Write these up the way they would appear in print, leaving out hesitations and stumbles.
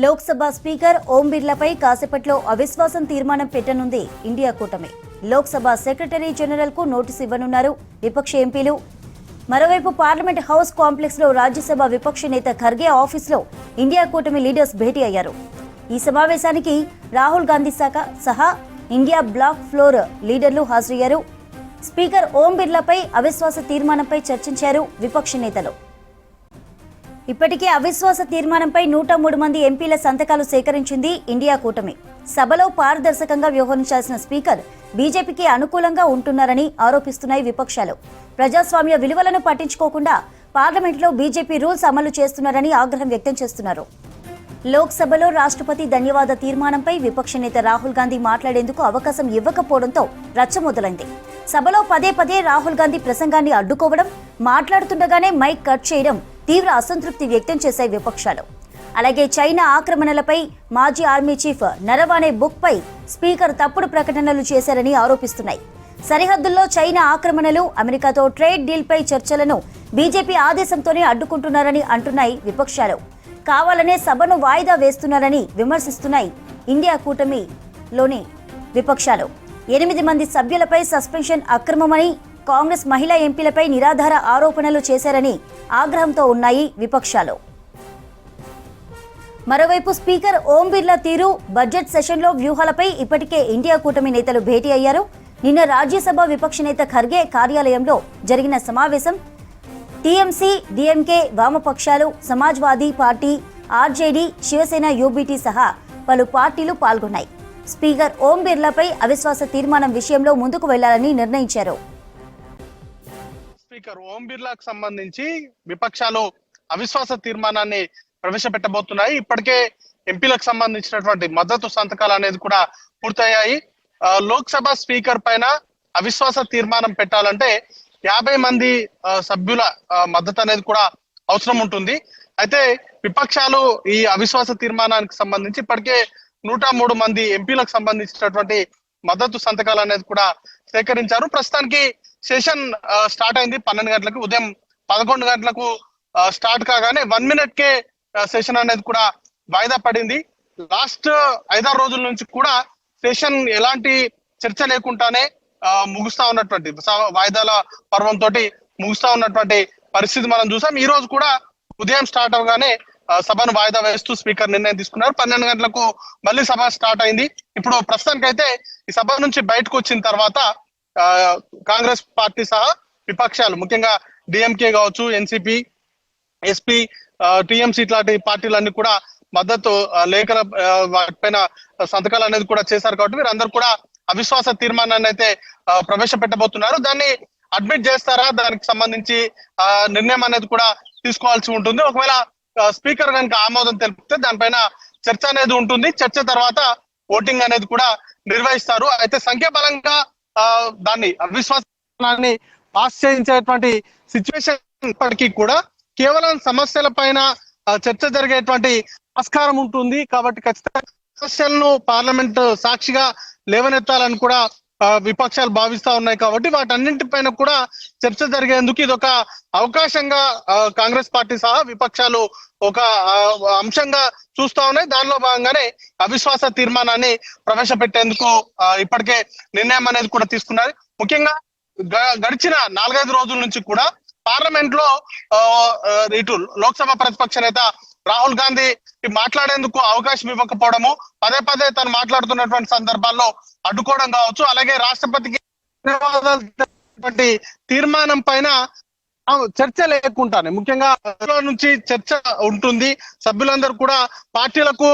Lok Sabha speaker ఓం బిర్లాపై కాసేపట్లో అవిశ్వాసం తీర్మానం పెట్టనుంది ఇండియా కూటమి. లోక్సభ సెక్రటరీ జనరల్ కు నోటీసు ఇవ్వనున్నారు విపక్ష ఎంపీలు. మరోవైపు పార్లమెంట్ హౌస్ కాంప్లెక్స్ లో రాజ్యసభ విపక్ష నేత ఖర్గే ఆఫీసులో ఇండియా కూటమి లీడర్స్ భేటీ అయ్యారు. ఈ సమావేశానికి రాహుల్ గాంధీ సహా ఇండియా బ్లాక్ ఫ్లోర్ లీడర్లు హాజరయ్యారు. స్పీకర్ ఓం బిర్లాపై అవిశ్వాస తీర్మానంపై చర్చించారు విపక్ష నేతలు. ఇప్పటికే అవిశ్వాస తీర్మానంపై 103 మంది ఎంపీల సంతకాలు సేకరించింది ఇండియా కూటమి. సభలో పారదర్శకంగా వ్యవహరించాల్సిన స్పీకర్ బీజేపీకి అనుకూలంగా ఉంటున్నారని ఆరోపిస్తున్నాయి విపక్షాలు. ప్రజాస్వామ్య విలువలను పట్టించుకోకుండా పార్లమెంట్లో బీజేపీ రూల్స్ అమలు చేస్తున్నారని ఆగ్రహం వ్యక్తం చేస్తున్నారు. లోక్సభలో రాష్ట్రపతి ధన్యవాద తీర్మానంపై విపక్ష నేత రాహుల్ గాంధీ మాట్లాడేందుకు అవకాశం ఇవ్వకపోవడంతో రచ్చ మొదలైంది. సభలో పదే పదే రాహుల్ గాంధీ ప్రసంగాన్ని అడ్డుకోవడం, మాట్లాడుతుండగానే మైక్ కట్ చేయడం తీవ్ర అసంతృప్తి వ్యక్తం చేశాయి విపక్షాలు. అలాగే చైనా ఆక్రమణలపై మాజీ ఆర్మీ చీఫ్ నరవానే బుక్ పై స్పీకర్ తప్పుడు ప్రకటనలు చేశారని ఆరోపిస్తున్నాయి. సరిహద్దుల్లో చైనా ఆక్రమణలు, అమెరికాతో ట్రేడ్ డీల్ పై చర్చలను బీజేపీ ఆదేశంతోనే అడ్డుకుంటున్నారని అంటున్నాయి విపక్షాలు. కావాలనే సభను వాయిదా వేస్తున్నారని విమర్శిస్తున్నాయి ఇండియా కూటమిలోని విపక్షాలు. 8 మంది సభ్యులపై సస్పెన్షన్ అక్రమమని, కాంగ్రెస్ మహిళా ఎంపీలపై నిరాధార ఆరోపణలు చేశారని ఆగ్రహంతో ఉన్నాయి విపక్షాలు. మరోవైపు స్పీకర్ ఓం బిర్లా తీరు, బడ్జెట్ సెషన్లో వ్యూహాలపై ఇప్పటికే ఇండియా కూటమి నేతలు భేటీ అయ్యారు. నిన్న రాజ్యసభ విపక్ష నేత ఖర్గే కార్యాలయంలో జరిగిన సమావేశం టీఎంసీ, డీఎంకే, వామపక్షాలు, Samajwadi party, RJD, Shivsena, UBT సహా పలు పార్టీలు పాల్గొన్నాయి. స్పీకర్ ఓం బిర్లాపై అవిశ్వాస తీర్మానం విషయంలో ముందుకు వెళ్లాలని నిర్ణయించారు. స్పీకర్ ఓం బిర్లాకు సంబంధించి విపక్షాలు అవిశ్వాస తీర్మానాన్ని ప్రవేశపెట్టబోతున్నాయి. ఇప్పటికే ఎంపీలకు సంబంధించినటువంటి మద్దతు సంతకాలు అనేది కూడా పూర్తయ్యాయి. లోక్సభ స్పీకర్ పైన అవిశ్వాస తీర్మానం పెట్టాలంటే 50 మంది సభ్యుల మద్దతు అనేది కూడా అవసరం ఉంటుంది. అయితే విపక్షాలు ఈ అవిశ్వాస తీర్మానానికి సంబంధించి ఇప్పటికే 103 మంది ఎంపీలకు సంబంధించినటువంటి మద్దతు సంతకాలు అనేది కూడా సేకరించారు. ప్రస్తుతానికి సెషన్ స్టార్ట్ అయింది 12 గంటలకు. ఉదయం 11 గంటలకు స్టార్ట్ కాగానే 1 minute కే సెషన్ అనేది కూడా వాయిదా పడింది. లాస్ట్ 5-6 రోజుల నుంచి కూడా సెషన్ ఎలాంటి చర్చ లేకుండానే ముగుస్తా ఉన్నటువంటి వాయిదాల పర్వంతో ముగుస్తా ఉన్నటువంటి పరిస్థితి మనం చూసాం. ఈ రోజు కూడా ఉదయం స్టార్ట్ అవగానే సభను వాయిదా వేస్తూ స్పీకర్ నిర్ణయం తీసుకున్నారు. 12 గంటలకు మళ్ళీ సభ స్టార్ట్ అయింది. ఇప్పుడు ప్రస్తుతానికైతే ఈ సభ నుంచి బయటకు వచ్చిన తర్వాత కాంగ్రెస్ పార్టీ సహా విపక్షాలు, ముఖ్యంగా డిఎంకే కావచ్చు, ఎన్సిపి, ఎస్పీ, టిఎంసి ఇట్లాంటి పార్టీలన్నీ కూడా మద్దతు లేఖల వాటిపైన సంతకాలు అనేది కూడా చేశారు. కాబట్టి వీరందరూ కూడా అవిశ్వాస తీర్మానాన్ని అయితే ప్రవేశపెట్టబోతున్నారు. దాన్ని అడ్మిట్ చేస్తారా, దానికి సంబంధించి నిర్ణయం అనేది కూడా తీసుకోవాల్సి ఉంటుంది. ఒకవేళ స్పీకర్ కనుక ఆమోదం తెలిపితే దానిపైన చర్చ అనేది ఉంటుంది. చర్చ తర్వాత ఓటింగ్ అనేది కూడా నిర్వహిస్తారు. అయితే సంఖ్యాబలంగా దాన్ని అవిశ్వాసాన్ని పాస్ చేయించేటువంటి సిచ్యువేషన్ ఇప్పటికీ కూడా కేవలం సమస్యల పైన చర్చ జరిగేటువంటి ఆస్కారం ఉంటుంది. కాబట్టి ఖచ్చితంగా సమస్యలను పార్లమెంట్ సాక్షిగా లేవనెత్తాలని కూడా విపక్షాలు భావిస్తా ఉన్నాయి. కాబట్టి వాటన్నింటిపైన కూడా చర్చ జరిగేందుకు ఇది ఒక అవకాశంగా కాంగ్రెస్ పార్టీ సహా విపక్షాలు ఒక అంశంగా చూస్తా ఉన్నాయి. దానిలో భాగంగానే అవిశ్వాస తీర్మానాన్ని ప్రవేశపెట్టేందుకు ఇప్పటికే నిర్ణయం అనేది కూడా తీసుకున్నారు. ముఖ్యంగా గడిచిన 4-5 రోజుల నుంచి కూడా పార్లమెంట్ లో ఇటు లోక్సభ ప్రతిపక్ష నేత రాహుల్ గాంధీ మాట్లాడేందుకు అవకాశం ఇవ్వకపోవడము, పదే పదే తను మాట్లాడుతున్నటువంటి సందర్భాల్లో అడ్డుకోవడం కావచ్చు. అలాగే రాష్ట్రపతికి తీర్మానం పైన చర్చ లేకుండానే, ముఖ్యంగా నుంచి చర్చ ఉంటుంది. సభ్యులందరూ కూడా పార్టీలకు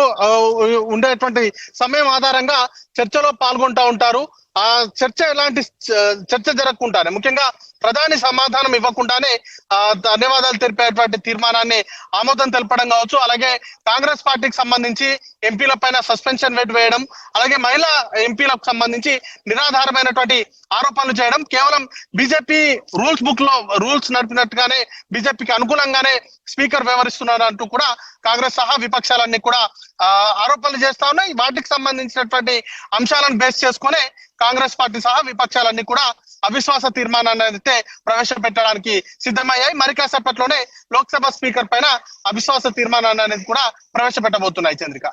ఉండేటువంటి సమయం ఆధారంగా చర్చలో పాల్గొంటా ఉంటారు. ఆ చర్చ ఎలాంటి చర్చ జరగకుండానే, ముఖ్యంగా ప్రధాని సమాధానం ఇవ్వకుండానే ధన్యవాదాలు తెలిపేటువంటి తీర్మానాన్ని ఆమోదం తెలపడం కావచ్చు. అలాగే కాంగ్రెస్ పార్టీకి సంబంధించి ఎంపీల పైన సస్పెన్షన్ వేయడం, అలాగే మహిళా ఎంపీలకు సంబంధించి నిరాధారమైనటువంటి ఆరోపణలు చేయడం, కేవలం బీజేపీ రూల్స్ నడిపినట్టుగానే బీజేపీకి అనుకూలంగానే స్పీకర్ వ్యవహరిస్తున్నారు అంటూ కూడా కాంగ్రెస్ సహా విపక్షాలన్నీ కూడా ఆరోపణలు చేస్తా ఉన్నాయి. వాటికి సంబంధించినటువంటి అంశాలను బేస్ చేసుకునే కాంగ్రెస్ పార్టీ సహా విపక్షాలన్నీ కూడా అవిశ్వాస తీర్మానాన్ని అయితే ప్రవేశపెట్టడానికి సిద్ధమయ్యాయి. మరి కాసేపట్లోనే లోక్సభ స్పీకర్ పైన అవిశ్వాస తీర్మానాన్ని అనేది కూడా ప్రవేశపెట్టబోతున్నాయి చంద్రిక.